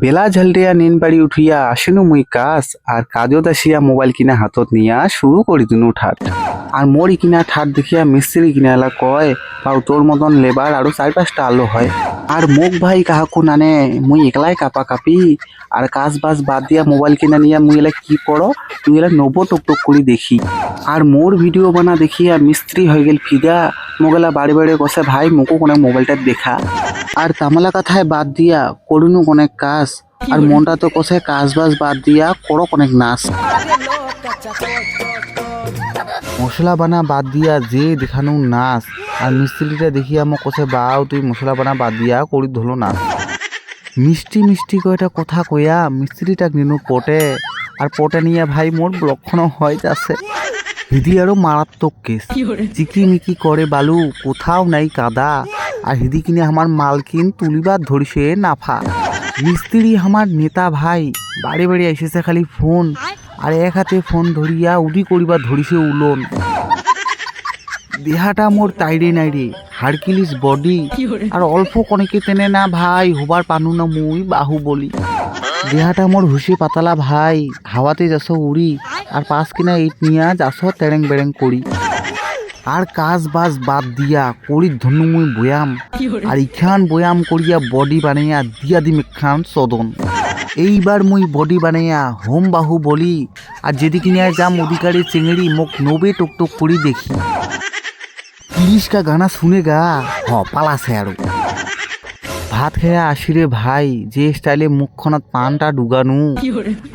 বেলা ঝালটিয়া নিন বাড়ি উঠিয়া আসিনু মুই কাজ আর কাজত আসিয়া মোবাইল কিনা হাতত নিয়া শুরু করি দিনু ঠাট। আর মোর কিনা ঠাট দেখিয়া মিস্ত্রি কিনা এলা কয় পাও তোর মতন লেবার আরো 4-5টা আলো হয়। আর মোক ভাই কাহাকু নানে মুই একলাই কাপা কাপি আর কাজ বাজ বাদ দিয়া মোবাইল কিনা নিয়া মুই এলা কি করো তুই এলা নব্বো টক করি দেখি। আর মোর ভিডিও বানা দেখিয়া মিস্ত্রি হয়ে গেল ফিদা। মোগেলা বাড়ি বাড়ি কষে ভাই মোকো কোনে মোবাইলটা দেখা। আর তামালা কথায় বাদ দিয়া করুনু অনেক কাজ আর মনটা তো কষে কাজ বাজ বাদ দিয়া করো অনেক নাচ। মশলা বানা বাদ দিয়া যে দেখানো নাচ আর মিস্ত্রিটা দেখিয়া মোক কষে বাও তুই মশলা বানা বাদ দিয়া করি ধরলো নাচ। মিষ্টি মিষ্টি কয়টা কথা কয়া মিস্ত্রিটাক নিনু পটে আর পটে নিয়ে ভাই মোর লক্ষণ হয় যাচ্ছে। হিদি আরো মারাত্মক কেস চিকিমিকি করে বালু কোথাও নাই কাদা আর হিদি কিনে আমার মালকিন তুলিবার ধরিছে নাফা। মিস্ত্রি আমার নেতা ভাই বাড়ি বাড়ি এসেছে খালি ফোন আর এক হাতে ফোন ধরিয়া উডি করিবার ধরিছে উলন। দেহাটা মোর তাইরে নাইরে হারকিলিস বডি আর অল্প কনেকে তেনে না ভাই হবার পানু না মুই বাহু বলি। দেহাটা মোর হুসে পাতালা ভাই হাওয়াতে যাস উড়ি আর পাঁচ কিনা ইট নিয়া যাস তেরেং বেরেং করি। আর কাজ বাজ বাদ দিয়া করি ধনু মুই বয়াম আর ইখান বয়াম করিয়া বডি বানাইয়া দিয়া দিম খান সদন। এইবার মুই বডি বানাইয়া হোম বাহু বলি আর যেদিকে নিয়ে যাম অধিকারী চেঙেড়ি মোক নবে টক করি দেখি। 30 কা গানা শুনে গা পালাছে আরো। ভাত খেয়া আসিরে ভাই যে স্টাইলে মুখখনত পানটা ডুগানু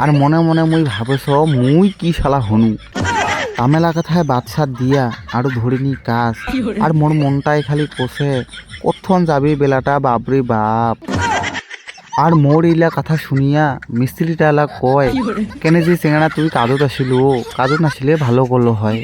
আর মনে মনে মুই ভাবেছ মুই কি শালা হনু। তামেলা কথায় বাদশাত দিয়া আরো ধরিনি কাজ আর মোর মনটাই খালি কষে কখন যাবে বেলাটা বাপরে বাপ। আর মোর এইলা কথা শুনিয়া মিস্ত্রিটা এলা কয় কেনে যে চেঙাড়া তুই কাজত আসিল কাজত নাছিলে ভালো করলো হয়।